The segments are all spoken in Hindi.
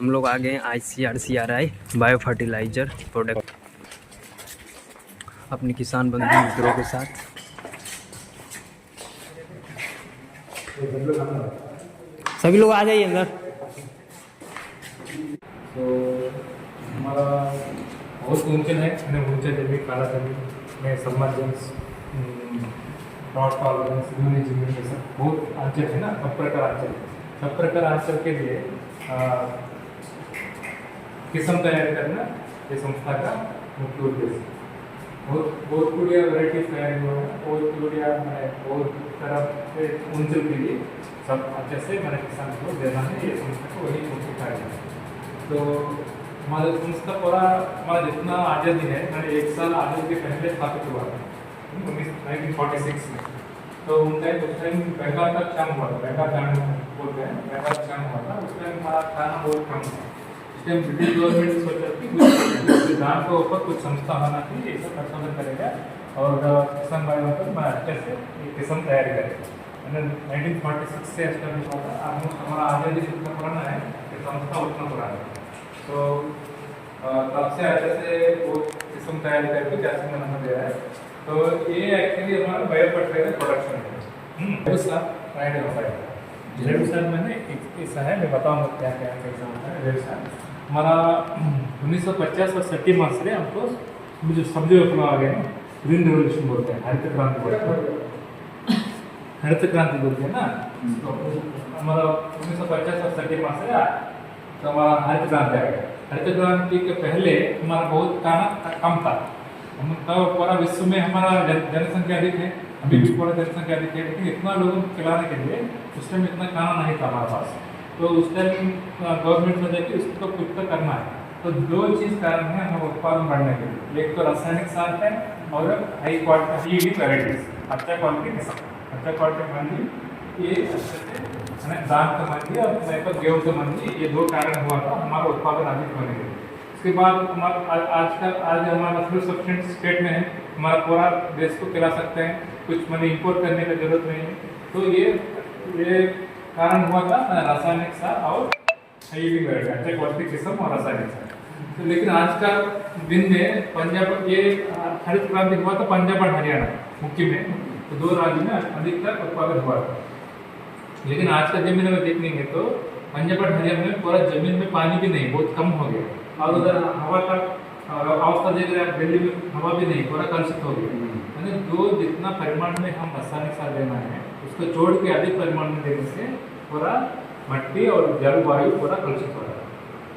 हम लोग आ गए ICRCRI बायो फर्टिलाइजर प्रोडक्ट अपने किसान बंधु मित्रों के साथ। सभी लोग आ जाइए अंदर। तो हमारा बहुत ऊंचे है અને ઊંચે જમીન કાળા જમીન में सबमर्जेंस नॉट टॉलरेंस यूनिट जमीन ये सब बहुत आंचल है ना, सब प्रकार आंचल के लिए किस्म तैयार करना ये संस्था का मुख्य उद्देश्य। बहुत बढ़िया वैरायटीज तैयार हुआ है, बहुत बढ़िया बहुत तरह से ऊंचल के लिए सब अच्छे से मैंने किसान को देना है, ये संस्था को वही मुख्य कार्य है। तो हमारा संस्था पूरा हमारा जितना आज़ादी है, मैंने 1 साल आज़ादी के पहले स्थापित हुआ था 1946 में। तो उस टाइम बंगाल का क्षण हुआ था, बंगाल क्षण बोलते हैं, बंगाल क्षण हुआ था। उस टाइम हमारा खाना बहुत कम था। उस टाइम ब्रिटिश गवर्नमेंट सोचा कि गाँव के ऊपर कुछ संस्था होना चाहिए, ये सब संशोधन करेगा और किसान भाइयों को मैं अच्छे से किस्म तैयार करेगा। 1946 से एस्टेब्लिश हुआ था। हमारा आज़ादी जितना पुराना है, संस्था उतना पुराना है। तो तब से अच्छे से वो किस्म तैयार करके जैसे मैंने दे रहा है। तो ये एक्चुअली हमारा बायो फर्टिलाइजर प्रोडक्शन है। रेडूसार मैंने ऐसा है, मैं बताऊँगा क्या क्या कैसा होता है। रेडूसार हमारा 1950 और 60 मार्च से हमको जो सब्जी रोपना आ गया ना, ग्रीन रेवोल्यूशन बोलते हैं, हरित क्रांति बोलते हैं, हरित क्रांति बोलते हैं ना। तो हमारा 1950 और 60 मार्च से तो हमारा हरित क्रांति आ गया। हरित क्रांति के पहले हमारा बहुत खाना कम था। हम तब पूरा विश्व में हमारा जनसंख्या अधिक है, अभी भी पूरा जनसंख्या अधिक है, लेकिन इतना लोगों को खिलाने के लिए उस टाइम इतना खाना नहीं था हमारे पास। तो उस टाइम गवर्नमेंट ने देखी उसको कुछ तो करना है। तो 2 चीज़ कारण है हमारे उत्पादन बढ़ने के लिए, एक तो रासायनिक खाद है और हाई क्वालिटी वैराइटीज, अच्छा क्वालिटी के साथ अच्छा क्वालिटी मंडी, ये दान का मंडी और गेहूँ का मंडी, ये 2 कारण हुआ था हमारा उत्पादन अधिक होने के लिए। उसके बाद हमारा आज हमारा फूड सब्सिडेंट स्टेट में है, हमारा पूरा देश को खिला सकते हैं, कुछ मनी इंपोर्ट करने की जरूरत नहीं है। तो ये कारण हुआ था रासायनिक खाद और हाई वैरायटी क्वालिटी किस्म और रासायनिक खाद। तो लेकिन आज का दिन में पंजाब ये हरित क्रांति हुआ था पंजाब और हरियाणा मुख्य में, तो 2 राज्यों में अधिकतर उत्पादन हुआ था। लेकिन आज का जमीन में देखेंगे तो पंजाब और हरियाणा में पूरा जमीन में पानी भी नहीं, बहुत कम हो गया। और उधर हवा का अवस्था देख रहे हैं, दिल्ली में हवा भी नहीं, पूरा कलुषित हो गया। यानी 2 जितना परिमाण में हम रासायनिक खाद देना है, उसको छोड़ के अधिक परिमाण में देने से पूरा मिट्टी और जलवायु पूरा कलुषित हो रहा है।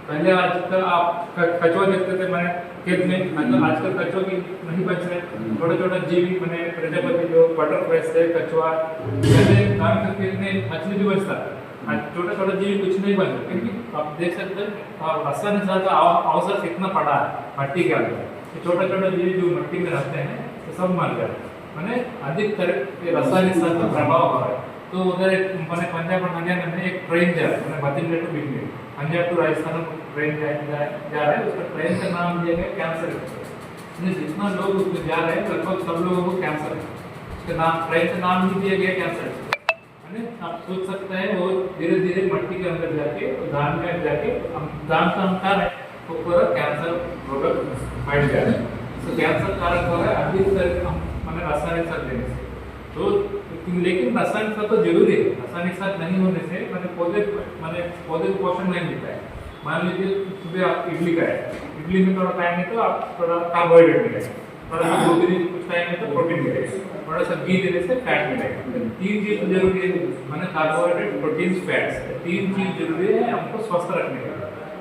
पहले आजकल आप कछुआ देखते थे मैंने खेत में, आजकल कछुआ भी नहीं बच रहे। छोटे छोटे जीवी मैंने प्रजापति जो बटरफ्लाई है, कछुआ, पहले काम के खेत में मछली भी बचता, छोटा छोटा जीवी कुछ नहीं बच रहा। क्योंकि आप देख सकते हैं रासायनिक खाद का अवसर कितना पड़ा है मट्टी के अंदर। छोटे छोटे जीवी जो मिट्टी में रहते हैं तो सब मर जाते हैं, मैंने अधिक तरह रासायनिक खाद का प्रभाव हो रहा है। तो उधर मैंने पंजाब और हरियाणा में एक ट्रेन जा रहा है, मैंने बतिंडा टू बिजली, पंजाब टू राजस्थान ट्रेन जा रहा है। उसका ट्रेन का नाम दिया गया कैंसर। जितना लोग उसमें जा रहे हैं लगभग सब लोगों को कैंसर है, उसका नाम ट्रेन का नाम ही दिया गया कैंसर। आप सोच सकते हैं वो धीरे धीरे मिट्टी के अंदर जाके धान में जाके हम धान का हम खा रहे हैं तो पूरा कैंसर प्रोडक्ट बैठ जा रहा है। तो कैंसर कारक हो रहा है अधिक मैंने रासायनिक खाद देने से। तो लेकिन रासायनिक खाद तो जरूरी है, रासायनिक खाद नहीं होने से पौधे को पोषण नहीं मिलता है। मान लीजिए सुबह आप इडली खाए, इडली में थोड़ा टाइम है तो आप थोड़ा कार्बोहाइड्रेट मिलेगा, थोड़ा सा कुछ टाइम है तो प्रोटीन मिलेगा, थोड़ा सा घी देने से फैट मिलेगा। 3 चीज जरूरी है, मैंने कार्बोहाइड्रेट प्रोटीन फैट्स, 3 चीज जरूरी है हमको स्वस्थ रखने का।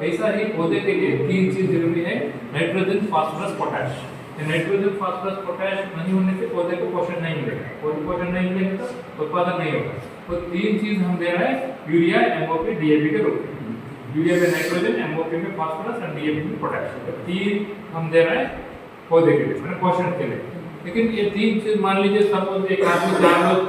ऐसा ही पौधे के लिए 3 चीज जरूरी है, nitrogen, phosphorus, potash. Nitrogen, phosphorus, potash नहीं होने से पौधे को पोषण नहीं मिलेगा, पोषण नहीं मिलेगा तो उत्पादन नहीं होगा। तो 3 चीज हम दे रहे हैं यूरिया, एमओपी, डीएपी के रूप में। यूरिया में नाइट्रोजन, एमओपी में फास्फोरस और डीएपी में पोटैश। 3 हम दे रहे हैं पौधे के लिए, मैंने पोषण के लिए। लेकिन ये 3 चीज मान लीजिए सब एक आदमी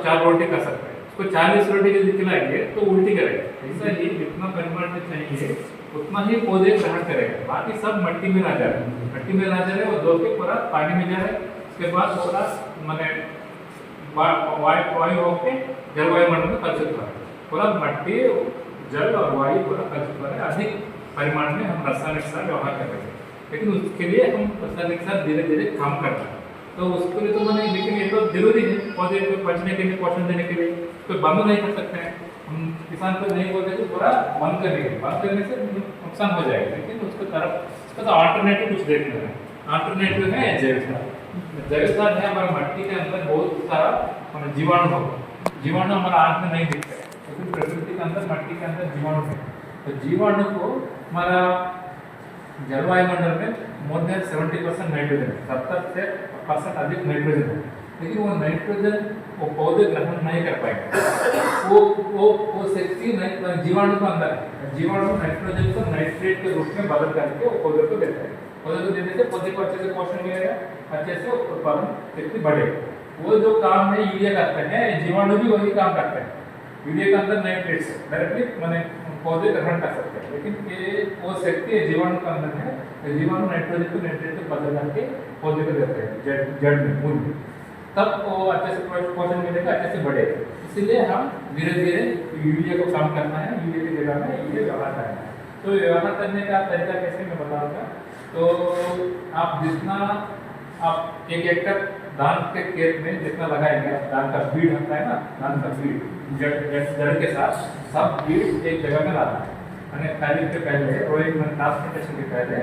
4 रोटी कर सकता है, उसको 40 रोटी यदि खिलाएंगे तो उल्टी करेगा। ऐसा ही जितना परिमाण में चाहिए उतना ही पौधे ग्रहण करेगा, बाकी सब मिट्टी में ना जा रहे, मिट्टी में ना जा रहे और दो के पूरा पानी में जा रहे। उसके बाद पूरा मैंने वायु होके जलवायु मंडल में कलुषित हो रहा है, पूरा मिट्टी जल और वायु पूरा कलुषित हो रहा है। अधिक परिमाण में हम रासायनिक सार व्यवहार कर रहे हैं, लेकिन उसके लिए हम रासायनिक सार धीरे धीरे काम कर रहे हैं। तो उसके लिए तो मैंने, लेकिन ये तो जरूरी है पौधे को बचने के लिए, पोषण देने के लिए, तो बंद नहीं कर सकते हैं हम। किसान को नहीं बोलते कि पूरा बंद करने से नुकसान हो जाएगा, लेकिन उसके तरफ उसका तो अल्टरनेटिव कुछ देखना है। अल्टरनेटिव है जैविक सार। जैविक सार है हमारे मिट्टी के अंदर बहुत सारा जीवाणु हो, जीवाणु हमारा आँख में नहीं दिखता है, लेकिन प्रकृति के अंदर, मिट्टी के अंदर जीवाणु है। तो जीवाणु को हमारा जलवायु मंडल में मोर देन 70% नाइट्रोजन, 70% अधिक नाइट्रोजन है, लेकिन वो नाइट्रोजन वो पौधे ग्रहण नहीं कर पाएंगे। वो शक्ति जीवाणु के अंदर है। जीवाणु नाइट्रोजन को नाइट्रेट के रूप में बदल करके वो पौधे को देता है। पौधे को देने से पौधे को अच्छे से पोषण मिलेगा, अच्छे से उत्पादन शक्ति बढ़ेगा। वो जो काम है यूरिया करते हैं, जीवाणु भी वही काम करते हैं। यूरिया के अंदर नाइट्रेट से डायरेक्टली मैंने पौधे ग्रहण कर सकते हैं, लेकिन ये वो शक्ति है जीवाणु के अंदर है। तो जीवाणु नाइट्रोजन को नाइट्रेट में बदल करके पौधे को देते हैं जड़ में, मूल में, तब वो अच्छे से पोषण मिलेगा, अच्छे से बढ़ेगा। इसीलिए हम धीरे धीरे यूरिया को कम करना है, यूरिया की जगह में यूरिया व्यवहार करना है। तो व्यवहार करने का तरीका कैसे मैं बताऊंगा। तो आप जितना आप 1 हेक्टर धान के खेत में जितना लगाएंगे, धान का बीज होता है ना, धान का बीज जड़ के साथ सब बीज एक जगह में लाना है। खाली के पहले रोइंग में ट्रांसप्लांटेशन के पहले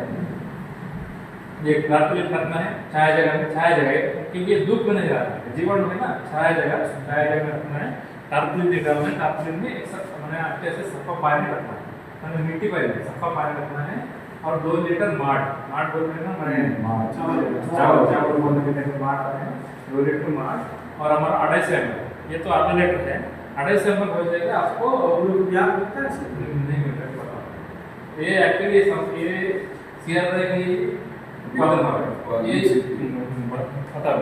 ये कार्पेट करना है छाया जगह में, छाया जगह क्योंकि धूप में नहीं रहता है, जीवाणु है ना, छाया जगह में रखना है। टारपुलिन निकालना है, टारपुलिन में एक मैंने अच्छे से सफा पानी रखना है, मैंने मिट्टी पानी सफा पानी रखना है। और 2 लीटर माट बोलते हैं ना, मैंने चावल बोलने के माट आते हैं, 2 लीटर माट। और हमारा 250 ml, ये तो आधा लीटर है, 250 ml हो जाएगा आपको। नहीं मिलता ये एक्चुअली ये सीआरआई की उत्पादन ये पता है।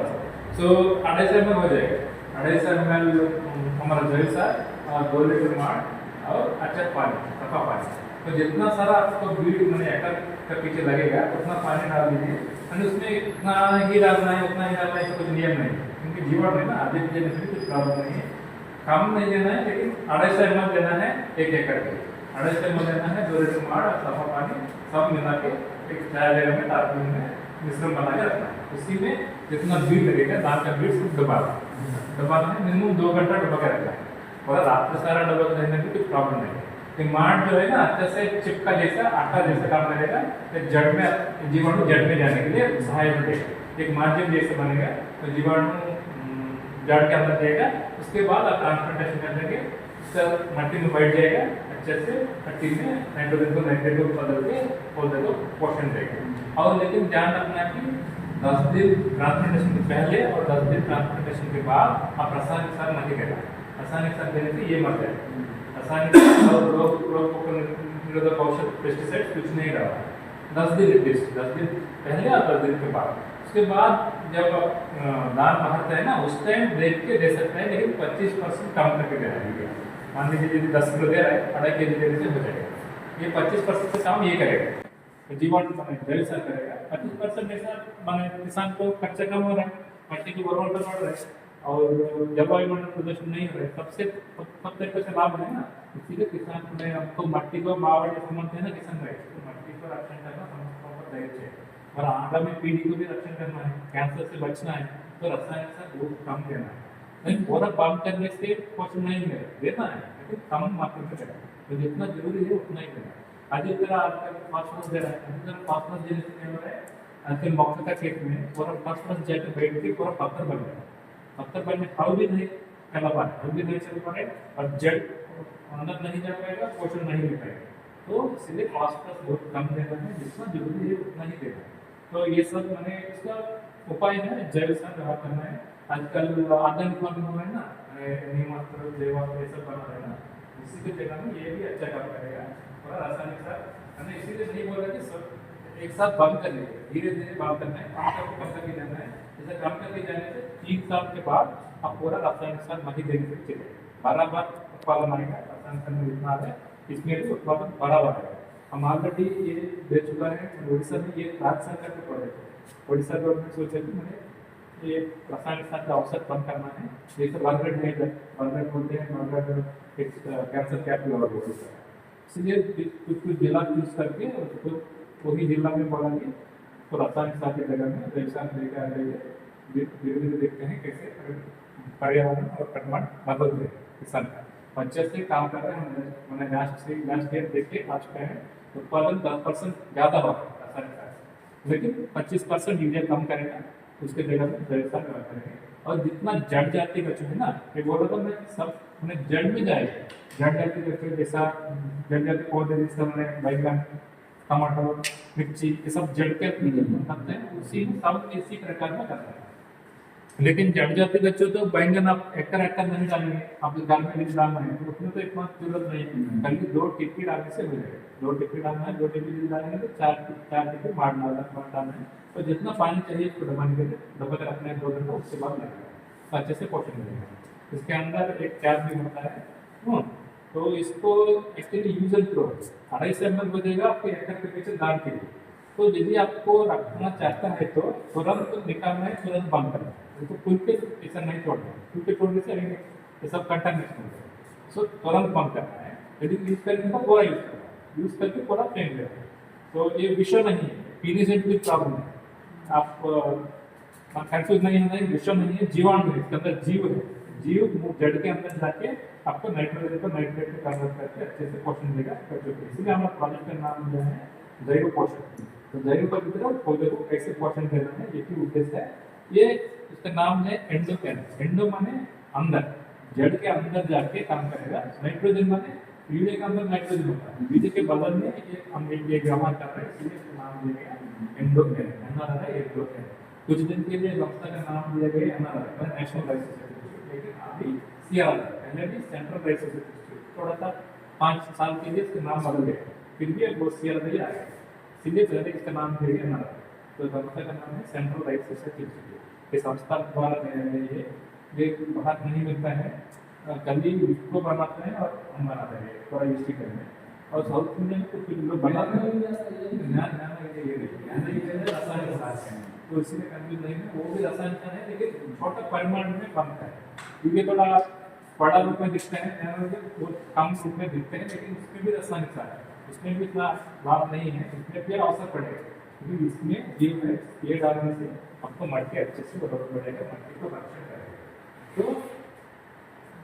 सो 250 ml हो जाएगा, 250 ml हमारा जैविक सार और 2 लीटर माट और अच्छा पानी, सफा पानी। तो जितना सारा आपको बीज मैंने एकड़ का पीछे लगेगा उतना पानी डाल दीजिए, और उसमें इतना ही डालना है, उतना ही डालना है, कुछ नियम नहीं, क्योंकि जीवाणु है ना, अधिक देने से भी कुछ प्रॉब्लम नहीं है। कम नहीं देना है, लेकिन 250 ml देना है 1 एकड़ के, 250 ml देना है, 2 लीटर माट और सफा पानी सब मिला के एक छाया जगह में टारपुलिन में मिश्रण बना के रखना है। उसी में जितना बीज लगेगा, धान का बीज सिर्फ दबाना है, मिनिमम 2 घंटा दबा के रखना है, और रात में सारा दबा रहने में कुछ प्रॉब्लम नहीं है। माट जो है ना अच्छे से चिपका जैसा, आटा जैसा काम करेगा, तो जड़ में जीवाणु जड़ में जाने के लिए सहायता देगा। एक माध्यम जैसे बनेगा तो जीवाणु जड़ के अंदर जाएगा। उसके बाद आप ट्रांसप्लांटेशन कर देंगे, उसका मट्टी में बैठ जाएगा, अच्छे से मट्टी में नाइट्रोजन को नाइट्रेट को बदल के पौधे को पोषण देगा। और लेकिन ध्यान रखना है कि 10 दिन ट्रांसप्लांटेशन के पहले और 10 दिन ट्रांसप्लांटेशन के बाद आप रासायनिक सार नहीं देना। रासायनिक सार देने से ये मर जाएगा। रासायनिक और रोग निरोधक औषध पेस्टिसाइड कुछ नहीं डाला 10 दिन एटलीस्ट, 10 दिन पहले और 10 दिन के बाद। उसके बाद जब धान बहारता है ना, उस टाइम देख के दे सकते हैं, लेकिन 25% कम करके देना है। मान लीजिए यदि 10 किलो दे रहा है, 2.5 kg देने से हो जाएगा। ये 25% से काम ये करेगा, तो जीवाणु जैविक सार करेगा। 25% ऐसा माने किसान को खर्चा कम हो रहा है, मट्टी की उर्वरता बढ़ रहा है और जलवायु मंडल प्रदूषण नहीं हो रहा है, सब तरीके से लाभ है ना। इसीलिए किसान में हमको मट्टी को बावड़ी समझते हैं ना किसान भाई, तो मट्टी को रक्षण करना समझता पर दायित्व है, और आगामी पीढ़ी को भी रक्षण करना है, कैंसर से बचना है, तो रासायनिक सार बहुत कम देना है। लेकिन पूरा काम करने से पोषण नहीं देना है, लेकिन कम मात्रा में देना है, तो जितना जरूरी है उतना ही देना है। अधिकतर आजकल फास्फोरस दे रहा है, अधिकतर फास्फोरस देने से क्या हो रहा है, आजकल मक्का का खेत में पूरा फास्फोरस जाकर बैठ के पूरा पत्थर बन गया, पत्थर बनने खाओ भी नहीं चला पाए, हम भी नहीं चल पाए, और जड़ अंदर नहीं जा पाएगा, पोषण नहीं मिल पाएगा। तो इसलिए फास्फोरस बहुत कम देना है, जितना जरूरी है उतना ही देना है। तो ये सब मैंने इसका उपाय है जैविक सार व्यवहार करना है। आजकल ऑर्गेनिक फार्मिंग हो रहा है ना, नीमास्त्र जैवास्त्र ये सब बना रहे हैं ना, उसी की जगह में ये भी अच्छा काम करेगा। और रासायनिक सार मैंने इसीलिए नहीं बोला कि सब एक साथ बंद करने, धीरे धीरे बंद करना है, कम करके जाना है। जैसे कम करके जाने से 3 साल के बाद आप पूरा रासायनिक सार नहीं देने से चले, बराबर उत्पादन आएगा। रासायनिक सार में जितना है इसमें भी उत्पादन बराबर आएगा। हम ऑलरेडी ये दे चुका है, उड़ीसा में ये राज्य सरकार के प्रोजेक्ट, उड़ीसा गवर्नमेंट सोचा कि मैंने ये रासायनिक सार का औसत कम करना है। जैसे बर्गर नहीं है, बर्गर बोलते हैं, बर्गर कैंसर कैपिटल बोलते हैं, इसलिए कुछ कुछ जिला चूज करके उसको वही जिला में बोला कि तो रासायनिक खाद की जगह में जैविक खाद लेकर आ रही है। धीरे धीरे देखते हैं कैसे पर्यावरण और परिमाण बदल रहे हैं किसान का। अच्छे से काम कर रहे हैं। मैंने लास्ट ईयर देखे आज का है उत्पादन 10% ज़्यादा हुआ है रासायनिक खाद, लेकिन 25% यूरिया कम करेगा, उसके जगह में जैविक खाद व्यवहार करेंगे। और जितना जड़ जाति बच्चों है ना, ये बोल रहा था मैं सब उन्हें जड़ में जाएगा। जड़ जाति बच्चों जैसा जड़ जाति पौधे जैसे मैंने बैगन, टमाटर, मिर्ची ये सब जड़ के करते हैं, उसी में सब इसी प्रकार में करते हैं। लेकिन जड़ जाति बच्चों तो बैंगन आप एकड़ एकड़ नहीं डालेंगे, आपके घर में बीज डालना है तो उसमें तो इतना जरूरत नहीं है, खाली 2 टिक्की डालने से हो जाएगा। 2 टिक्की डालना है, 2 टिक्की बीज डालेंगे तो 4 टिक्की मार डालना है। तो जितना पानी चाहिए उसको दबा के रखना है 2 दिन को, उसके बाद लगेगा तो अच्छे से पोषण मिलेगा। इसके अंदर एक कैप भी होता है, तो इसको actually use and throw 250 ml बचेगा आपके एकड़ के पीछे दान के लिए। तो यदि आपको रखना चाहता है तो तुरंत निकालना है, तुरंत बंद करना है, तो खुल के ऐसा नहीं छोड़ना है, खुल के छोड़ने से ये सब कंटामिनेशन होता है। सो तुरंत बंद करना है। यदि यूज करेंगे तो पूरा यूज करना है, यूज करके पूरा फेंक देना है। तो ये विषय नहीं है, पीने से कोई प्रॉब्लम है, आप कंफ्यूज नहीं होना है, विषय नहीं है, जीवाणु है, इसके अंदर जीव है। जीव जड़ के अंदर जाके आपको नाइट्रोजन को नाइट्रेट में कन्वर्ट करके अच्छे से पोषण देगा बच्चों को। इसलिए हमारा प्रोजेक्ट का नाम जो है जैव पोषण। तो जैव पवित्र पौधे को कैसे पोषण देना है, ये भी उद्देश्य है। ये इसका नाम है एंडोकैन। एंडो माने अंदर, जड़ के अंदर जाके काम करेगा। नाइट्रोजन माने यूरिया के अंदर नाइट्रोजन होता है, बीज के बदल में ये हम एक व्यवहार कर रहे हैं, इसलिए इसका नाम दिया गया एंडोकैन। एंडोकैन कुछ दिन के लिए संस्था का नाम दिया गया नेशनल राइस, लेकिन अभी पहले भी सेंट्रल राइस इंस्टीट्यूट, थोड़ा सा 5 साल के लिए इसका नाम बदल गया, फिर भी वो सीआर आ गया, इसलिए पहले इसका नाम दिया गया हमारा। तो संस्था का नाम है सेंट्रल राइस रिसर्च इंस्टीट्यूट। ये संस्था द्वारा ये बाहर नहीं मिलता है, कभी इसको बनाते हैं और हम बनाते हैं थोड़ा यूज करने। और साउथ इंडिया में तो फिर लोग बनाते हैं, तो इसीलिए कंफ्यूज नहीं है, वो भी रासायनिक है लेकिन छोटा परिमाण में बनता है, क्योंकि थोड़ा बड़ा रूप में दिखते हैं, वो कम रूप में दिखते हैं, लेकिन उसमें भी रासायनिक है, उसमें भी इतना लाभ नहीं है, इसमें भी अवसर पड़ेगा, क्योंकि इसमें जीव है, ये डालने से आपको मट्टी अच्छे से बढ़ेगा, मट्टी को रक्षण करेगा। तो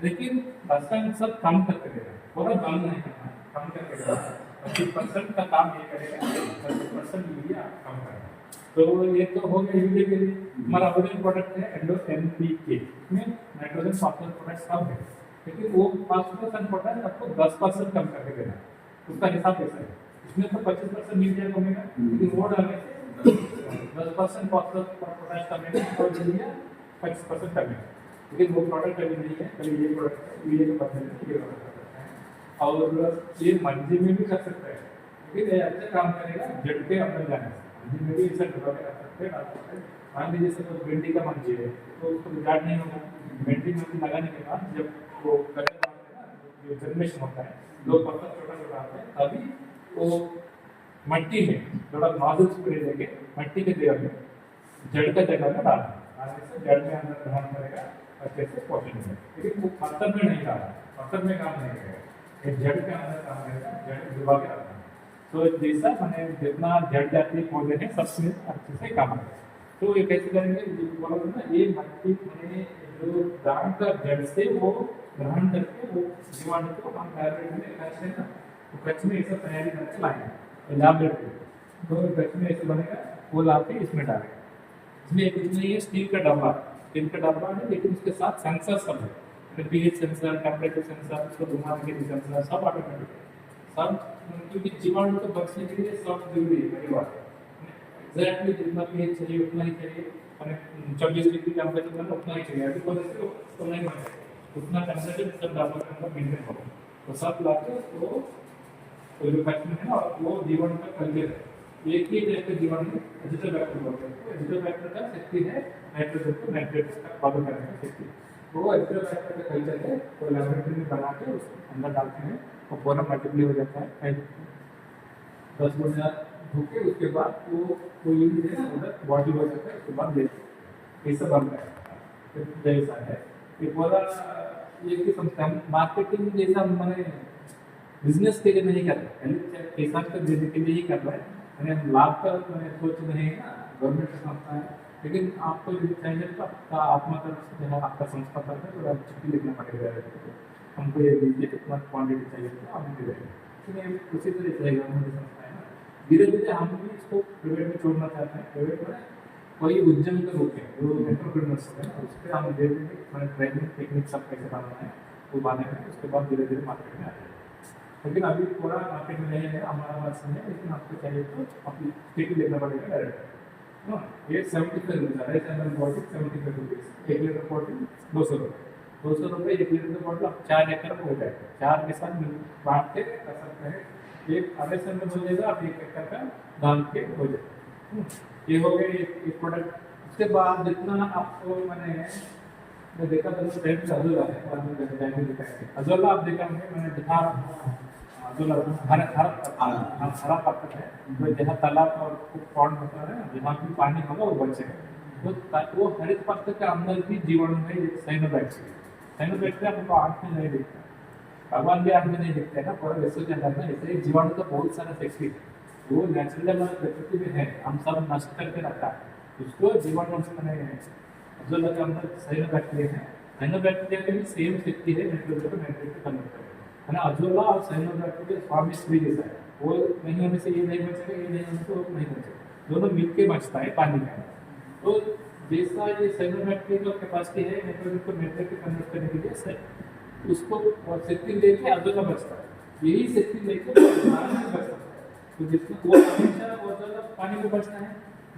लेकिन रासायनिक सब कम करके देगा, थोड़ा बंद नहीं करना, कम करके देगा। 25% का काम ये करेगा, 25% यूरिया कम करेगा। तो ये तो हो गया यूरिया के लिए। हमारा ओरिजिनल प्रोडक्ट है एंडो एनपीके, इसमें नाइट्रोजन फॉस्फोरस प्रोडक्ट्स कम है, लेकिन वो फॉस्फोरस प्रोडक्ट आपको 10% कम करके देना, उसका हिसाब कैसा है। इसमें तो 25% यूरिया कमेगा, लेकिन वो डालने से 10% फॉस्फोरस प्रोडक्ट कमेगा और यूरिया 25% कमेगा। लेकिन वो प्रोडक्ट अभी नहीं है, कभी ये प्रोडक्ट यूरिया के बदले में ये प्रोडक्ट कर सकते हैं, और ये मंडी में भी कर सकते हैं, लेकिन ये अच्छा काम करेगा जड़ के अंदर जाने से। मंडी में भी इसे डुबा के रख सकते हैं। मान लीजिए जैसे भिंडी का मंडी है, तो उसको रिगार्ड नहीं होगा, भिंडी में लगाने के बाद जब वो कटर डालते हैं ना, जो जर्मिनेशन होता है, 2 पत्ता छोटा छोटा आता है, तभी वो मट्टी में थोड़ा नॉजल स्प्रे देके मट्टी के जगह में जड़ का जगह में डालना से जड़ में अंदर ग्रहण करेगा, अच्छे से पोषण मिलेगा। लेकिन वो पत्थर में नहीं डालना, पत्थर में काम नहीं करेगा, ये जड़ के अंदर काम करेगा, जड़ डुबा के रखना। तो जैसा मैंने जितना जड़ जाती पौधे हैं सबसे अच्छे से काम करेगा। तो ये कैसे करेंगे, बोला ना, ये मट्टी में जो दान का जड़ से वो ग्रहण करके वो जीवाणु को हम डायरेक्ट में कच्छ है ना, तो कच्छ में ऐसा तैयारी करके लाएंगे लाभ लेते, तो कच्छ में ऐसे बनेगा, वो ला के इसमें डालेंगे। इसमें एक नहीं है, स्टील का डब्बा है, लेकिन उसके साथ सेंसर सब है, पीएच सेंसर, टेम्परेचर सेंसर, उसको घुमाने के लिए सेंसर, सब ऑटोमेटिक है सब, क्योंकि जीवाणु को बचने के लिए सब जरूरी है। पहली बात एग्जैक्टली जितना पीएच चाहिए उतना ही चाहिए, 24 डिग्री टेम्परेचर में उतना ही चाहिए, अभी कोई तो नहीं बन जाएगा, उतना टेम्परेचर सब डब्बा के अंदर मेंटेन होगा। तो सब लाके वो जो कच्छ में है ना, वो जीवाणु का कल्चर है, एक ही टाइप के जीवाणु एजिटोबैक्टर बोलते हैं। एजिटोबैक्टर का शक्ति है नाइट्रोजन को नाइट्रेट उत्पादन करने की शक्ति, वो एजिटोबैक्टर का कल्चर है, वो लैबोरेटरी में बना के उसको अंदर डालते हैं, वो पूरा मल्टीप्लाई हो जाता है 10 गुना धोके, उसके बाद वो कोई उधर बॉडी हो जाता है, उसके बाद ये सब बन रहा है जैसा है। ये पूरा ये किस्म मार्केटिंग जैसा मैंने बिजनेस के लिए नहीं कर रहे, पहले किसान को देने के लिए ही कर रहे हैं, यानी हम लाभ का मैंने सोच नहीं है ना, गवर्नमेंट का संस्था है, लेकिन आपको यदि चाहिए तो आपका आत्मा तरफ से जो है आपका संस्था पर है तो आप चिट्ठी लिखना पड़ेगा, हमको ये दीजिए कितना क्वान्टिटी चाहिए तो हम दे देंगे। इसलिए उसी तरह से गवर्नमेंट की संस्था है ना, धीरे धीरे हम भी इसको प्राइवेट में छोड़ना चाहते हैं। प्राइवेट में कोई उद्यम का रूप है जो एंटरप्रेन्योर्स है ना, उस पर हम दे देंगे, मैंने ट्रेनिंग टेक्निक सब कैसे बनाना है वो बनाने में, उसके बाद धीरे धीरे मार्केट में आ जाएगा। लेकिन अभी पूरा मार्केट में नहीं है, हमारा पास नहीं है, लेकिन आपको चाहिए तो अपनी स्टेट लेना पड़ेगा डायरेक्ट। हाँ, ये 75 रुपीज़ है, 75 रुपीज़ 1 लीटर बॉटल 200 रुपये, 200 रुपये 1 लीटर बॉटल आप 4 एकड़ में हो जाएगा, 4 के साथ बांट के कर सकते हैं, एक आधे से में हो जाएगा, आप 1 एकड़ का डाल के हो जाएगा। ये हो गया एक प्रोडक्ट। उसके बाद जितना आपको मैं देखा था अजोला है, अजोला आप देखा मैंने दिखा, अजोला हरा पत्थर है, तो जहाँ तालाब और पॉन्ड होता है जहाँ भी पानी होगा वो बचेगा, तो वो हरित पत्थर के अंदर भी जीवाणु है, साइनोबैक्टीरिया हमको आँख में नहीं दिखता, भगवान भी आँख में नहीं दिखते है ना, पूरा विश्व के अंदर में, इसलिए जीवाणु का बहुत सारा शक्ति है, वो नेचुरली हमारे प्रकृति में है, हम सब नष्ट करके रखा है उसको, जीवाणु मैंने जो लगे अंदर साइनोबैक्टीरिया है, साइनोबैक्टीरिया की भी सेम शक्ति है नाइट्रोजन को नाइट्रेट में कन्वर्ट करने, है ना। अजोला और साइनोबैक्टीरिया स्वामी स्त्री जैसा है, वो नहीं होने से ये नहीं बचेगा, ये नहीं होने से वो नहीं बचेगा, दोनों मिलके बचता है पानी में। तो जैसा ये साइनोबैक्टीरिया का कैपेसिटी है नाइट्रोजन को नाइट्रेट में कन्वर्ट करने के लिए, उसको शक्ति लेके अजोला बचता है, यही शक्ति लेके धान में बच सकता है। तो जितना वो हमेशा अजोला पानी में बचता है,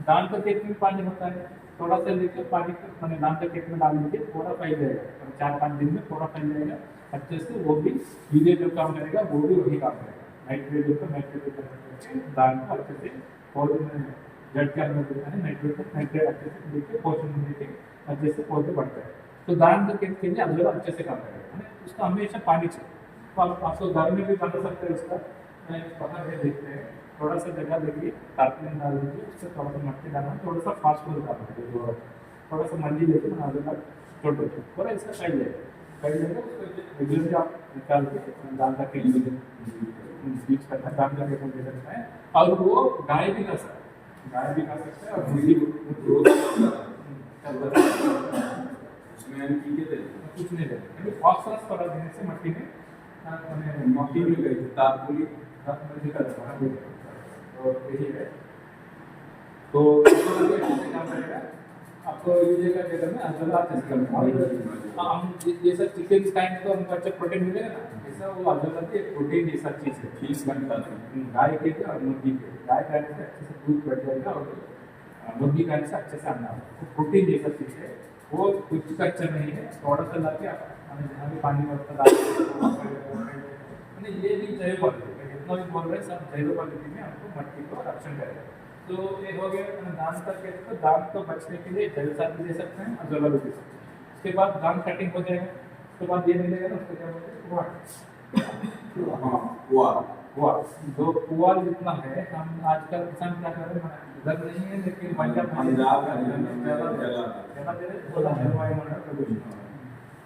धान का खेत में पानी होता है, थोड़ा सा लेकर पानी मैंने धान का खेत में डाल दीजिए, थोड़ा फैल जाएगा, 4-5 दिन में थोड़ा फैल जाएगा अच्छे से, वो भी यूरिया जो काम करेगा वो भी वही काम करेगा, नाइट्रेट को नाइट्रेट धान को अच्छे से पौधे में जड़ के अंदर देता है, नाइट्रेट अच्छे से देके पोषण देके अच्छे से पौधे बढ़ते हैं। तो धान के खेत के लिए अजोला अच्छे से काम करेगा, उसका हमेशा पानी चाहिए। तो आपको घर में भी बना सकते हैं उसका, बाहर में देखते हैं, थोड़ा सा जगह देखिए, तापमान डाल दीजिए, उससे थोड़ा सा मट्टी डालना, थोड़ा सा फास्ट फूड डालना है, थोड़ा सा मंडी लेके बना देना, छोड़ देते थोड़ा इसका फैल जाएगा, उसको रेगुलरली आप निकाल के दाल का केक बीच करना, दाल का केक दे सकता है, और वो गाय भी खा सकता है, और मुर्गी कुछ नहीं देते, फॉस्फोरस पड़ा देने से मट्टी में गई तापमान और यही है। तो काम करेगा आपको यूरिया का जगह में अजोला हम जैसा चिकन खाएंगे तो हमको अच्छा प्रोटीन मिलेगा ना, ऐसा वो अजोला भी एक प्रोटीन जैसा चीज़ है, चीज बनता है गाय के और मुर्गी के, गाय खाने से अच्छे से दूध बढ़ जाएगा और मुर्गी खाने से अच्छे से अंडा, प्रोटीन जैसा चीज़ है, वो कुछ का अच्छा नहीं है, थोड़ा सा ला के हमें जहाँ भी पानी वगैरह डाल, ये भी जैव पद्धति है, जितना भी बोल रहे हैं सब जैव पद्धति में हमको मट्टी को रक्षण करेगा। तो ये हो गया धान का खेत, तो धान को बचने के लिए जैव खाद भी दे सकते हैं, अजोला भी दे सकते हैं। उसके बाद धान कटिंग हो जाएगा, उसके बाद ये मिलेगा ना, उसको क्या बोलते हैं जो पुआल जितना है, हम आजकल किसान क्या कर रहे हैं, इधर नहीं है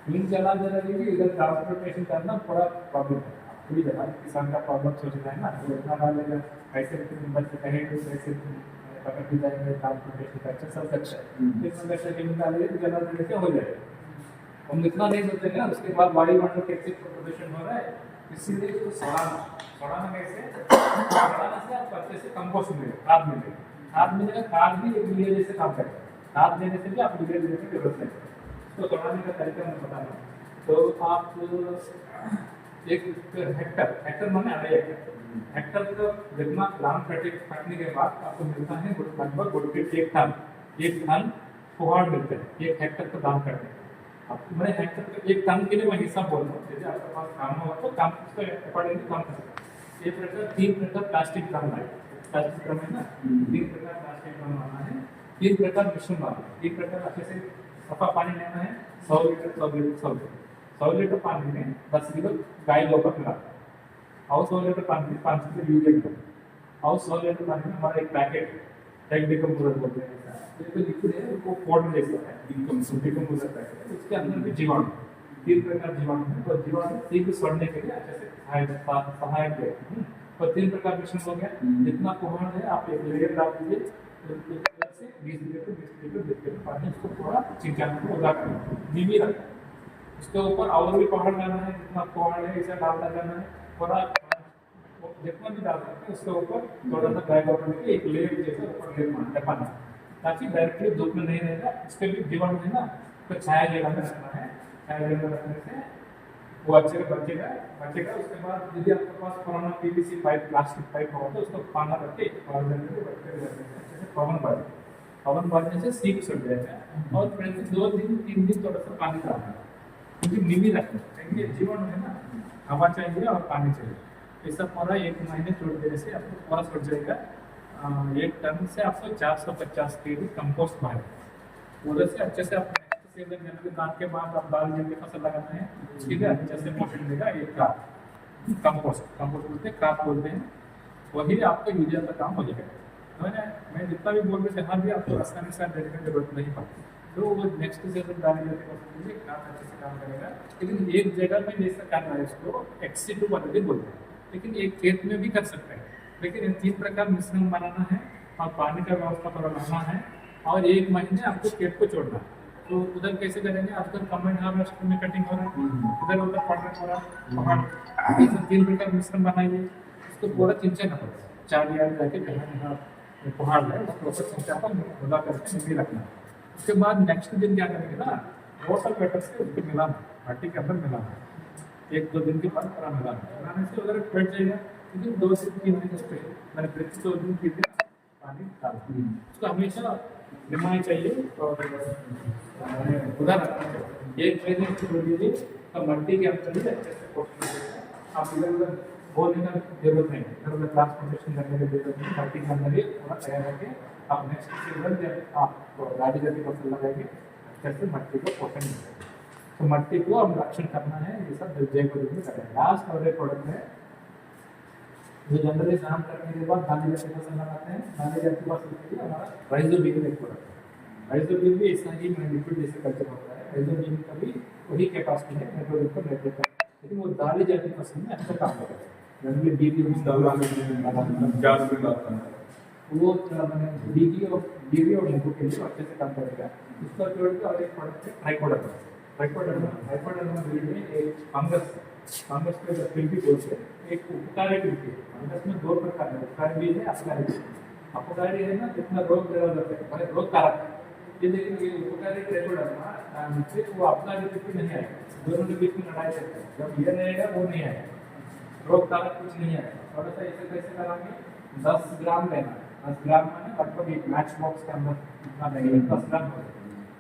लेकिन जला इधर ट्रांसपोर्टेशन करना बड़ा प्रॉब्लम है, पूरी जगह किसान का प्रॉब्लम सोचना है ना, तो इतना डालेगा कैसे बच्चे कहेंगे, कैसे पकड़ के जाएंगे, ट्रांसपोर्टेशन खर्चा सब खर्चा है, इतना खर्चा केमिकल डालेंगे तो जला देने से हो जाएगा। हम इतना नहीं सोचेंगे ना, उसके बाद वायुमंडल कैसे प्रदूषण हो रहा है, इसीलिए इसको सड़ाना कैसे, सड़ाने से आपको अच्छे से कंपोस्ट मिलेगा, खाद मिलेगा, खाद भी एक यूरिया जैसे काम करेगा, खाद देने से भी आप यूरिया देने की जरूरत नहीं है। तो सड़ाने का तरीका मैं बता रहा हूँ। तो आप एक हेक्टर माने 2.5 हेक्टर का जितना प्लांट काटने के बाद आपको मिलता है लगभग 1 टन पुआल मिलते हैं, 1 हेक्टर का दाम करने का। मैंने हेक्टर का 1 टन के लिए मैं हिसाब बोल रहा हूँ, जैसे आपके पास काम होगा तो काम उसके अकॉर्डिंगली काम कर सकते हैं। 3 प्रकार प्लास्टिक ड्रम है, प्लास्टिक ड्रम है ना, 3 प्रकार प्लास्टिक ड्रम लाना है, 3 प्रकार मिश्रण लाना है, 3 प्रकार अच्छे से सफा पानी लेना है, 100 लीटर पानी में 10 किलो गाय गोबर मिलाना है, और 100 लीटर पानी में 5 किलो यूरिया मिलाना, और 100 लीटर पानी में हमारा एक पैकेट एक डिकम्पोजर बोलते हैं, तो लिक्विड है, वो पाउडर जैसा है, डिकम्पोजर पैकेट है, उसके अंदर भी जीवाणु तीन प्रकार जीवाणु है, और जीवाणु सी को सड़ने के लिए अच्छे से सहायक है। और तीन प्रकार मिश्रण हो गया। जितना कोहण है आप एक लेयर डाल दीजिए, से 20 लीटर 20 लीटर 20 लीटर पानी उसको थोड़ा चिंचाने को लगा कर नींवी रखना। उसके ऊपर और भी कोहण डालना है, जितना कोहण है इसे डालता जाना है, थोड़ा जितना भी डाल सकते हैं उसके ऊपर थोड़ा सा ड्राई वाटर लेके एक लेयर जैसे ऊपर लेयर पाना, ताकि डायरेक्टली धूप में नहीं रहेगा। इसके भी जीवाणु है ना, तो छाया जगह में रखना है। छाया जगह में रखने से वो अच्छे से बचेगा। उसके बाद यदि आपके पास पुराना पीवीसी पाइप प्लास्टिक पाइप होगा तो उसको पाना रख के और जगह को बैक्टीरिया रखने से पवन बाजने से सीख सड़ जाएगा। और फिर 2 दिन 3 दिन थोड़ा सा पानी डालना, क्योंकि नींवी रखना, क्योंकि जीवाणु है ना, हवा चाहिए और पानी चाहिए। ये सब पूरा 1 महीने छोड़ देने से आपको पूरा सड़ जाएगा। 1 टन से आपको 450 केजी कंपोस्ट मारे। उधर से अच्छे से आप सीजन जनवरी धान के बाद आप दाल जल्दी फसल लगाना है, ठीक है, अच्छे से पोषण देगा। एक खाद कंपोस्ट बोलते हैं, खाद बोलते हैं, वही आपको यूरिया का काम हो जाएगा। मैं जितना भी बोल रहे थे, हाँ भी आपको रासायनिक खाद देने की जरूरत नहीं पड़ती, तो वो नेक्स्ट सीजन डाली जाती है, खाद अच्छे से काम करेगा। लेकिन एक जगह में जैसा करना है, इसको XC2 पद्धति बोलते हैं, लेकिन एक खेत में भी कर सकते हैं। लेकिन इन 3 प्रकार मिश्रण बनाना है और पानी का व्यवस्था थोड़ा लाना है, और 1 महीने आपको खेत को छोड़ना है। तो उधर कैसे करेंगे, आजकल कमेंट हार्वेस्ट में कटिंग हो रहा है, इधर उधर पड़ना हो रहा है। 3 प्रकार मिश्रण बनाइए, उसको पूरा चिंचा न पड़े, 4 यार्ड जाके जहाँ पहाड़ है उसके ऊपर चिंचा पर खुदा करके नीचे रखना। उसके बाद नेक्स्ट दिन क्या करेंगे ना, वाटर पेपर से उसको मिलाना, मट्टी के अंदर मिलाना, 1-2 दिन के बाद पूरा मिलाने से उधर बैठ जाएगा। लेकिन 2 से 3 दिन उस पर मैंने प्रति 2 दिन 3 दिन पानी डालती है, उसको हमेशा जमाना चाहिए और उधर रखना चाहिए। 1 महीने छोड़ दीजिए तो मट्टी के अंदर ही अच्छे से पोषण मिलेगा। आप इधर उधर बोलने का जरूरत नहीं, इधर उधर ट्रांसपोर्टेशन करने की जरूरत नहीं, मट्टी के अंदर ही पूरा तैयार करके आप नेक्स्ट सीजन जब आप गाड़ी जल्दी फसल लगाएंगे, अच्छे से मट्टी को पोषण मिलेगा। तो मट्टी को हम रक्षण करना है, ये सब जैव रूप में करेंगे। लास्ट वाले प्रोडक्ट है जो जनरली स्नान करने के बाद दाने जाति फसल लगाते हैं। दाने जाति फसल के लिए हमारा राइजोबियम एक प्रोडक्ट है। राइजोबियम भी ऐसा ही लिक्विड जैसे कल्चर होता है। राइजोबियम का भी वही कैपेसिटी है नाइट्रोजन को मेंटेन करने, लेकिन वो दाने जाति फसल में अच्छा काम करेगा। जनरली बीटी वो बीटी और नींबू के लिए अच्छे से काम करेगा। उसका छोड़ के और एक प्रोडक्ट है ट्राइकोडर्मा। ट्राइकोडर्मा में एक फंगस के फिर भी बोलते हैं, एक उपकारी बीज है। फंगस में 2 प्रकार है, उपकारी बीज है, अपकारी बीज। अपकारी है ना, जितना रोग पैदा होता है, बड़े रोग कारक ये, लेकिन ये उपकारी ट्राइकोडर्मा वो अपकारी बीज नहीं आएगा। दोनों के बीच में लड़ाई करते हैं, जब ये रहेगा वो नहीं आएगा, रोग कारक कुछ नहीं आएगा। थोड़ा सा ऐसे कैसे कराएंगे, 10 ग्राम लेना, 10 ग्राम में लगभग एक मैच बॉक्स के अंदर इतना लगेगा, 10 ग्राम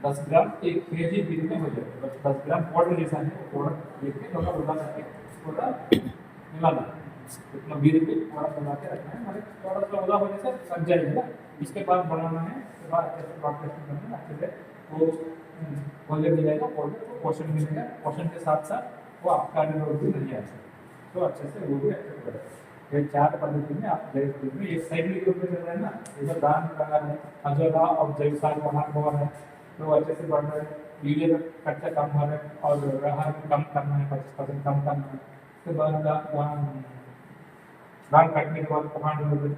10 ग्राम 1 kg बीज में हो जाएगा। 10 ग्राम पाउडर जैसा है, पाउडर लेके थोड़ा उड़ा करके थोड़ा मिलाना, इतना बीज भी थोड़ा मिला के रखना है, मतलब थोड़ा सा उड़ा होने से सक जाएगा। इसके बाद बनाना है, उसके बाद अच्छे से प्रोसेसिंग करना है, अच्छे से वो पौधे मिलेगा, पौधे को पोषण मिलेगा, पोषण के साथ साथ वो आपका रोग भी नहीं आएगा, तो अच्छे से वो भी अच्छे से करेगा। ये 4 पद्धति में आप जैव रूप में, एक साइड रूप में चल रहा है ना, इधर धान लगा है, अजोला और जैव सार बना हुआ है, तो अच्छे से बढ़ रहा है। यूरिया का खर्चा कम हो रहा है और रहर कम करना है, 25% कम करना है। उसके बाद धान काटने के बाद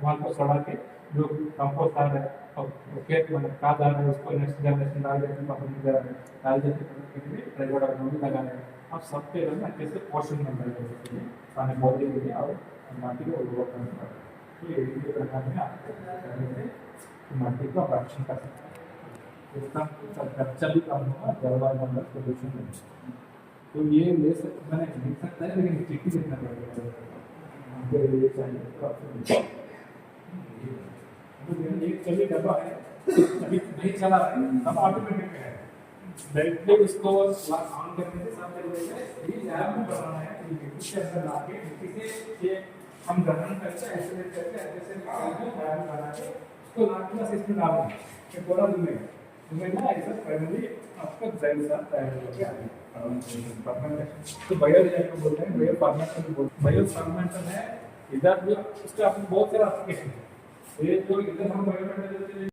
धान को सड़ा के जो कंपोस्ट आ रहा है और खेत में खाद आ रहा है, उसको नेक्स्ट जनरेशन डाल जाती पसंद कर रहा है, डाल जाती पसंद के लिए ट्राइकोडर्मा भी लगा रहे हैं। अब सबके रंग अच्छे से पोषण मिल रहा है पानी पौधे के लिए और माटी को उर्वरक करने का। तो ये प्रकार में आप करने से माटी को रक्षण कर सकते हैं। इसका खर्चा भी कम होगा, जलवायु मंडल प्रदूषण में। तो ये ले सकते, मैंने लिख सकता है, लेकिन चिट्ठी लिखना पड़ेगा, ये चाहिए तो आपको एक चलिए डब्बा है, अभी नहीं चला है, अब ऑटोमेटिक है, डायरेक्टली उसको ऑन करने से सब ये लैब में बनाना है, इसके अंदर लाके मिट्टी से हम ग्रहण करके ऐसे ऐसे लैब बना के उसको लाके बस इसमें डालना है, पूरा तुम्हें ना ऐसा फाइनली आपका जैव सार तैयार होकर आ गया। तो बायोरिएक्टर बोलते हैं, बायो फर्मेंटर भी बोलते हैं। बायो फर्मेंटर है, इधर भी उसका बहुत सारा एप्लीकेशन है। ये जो इधर हम बायोरिएक्टर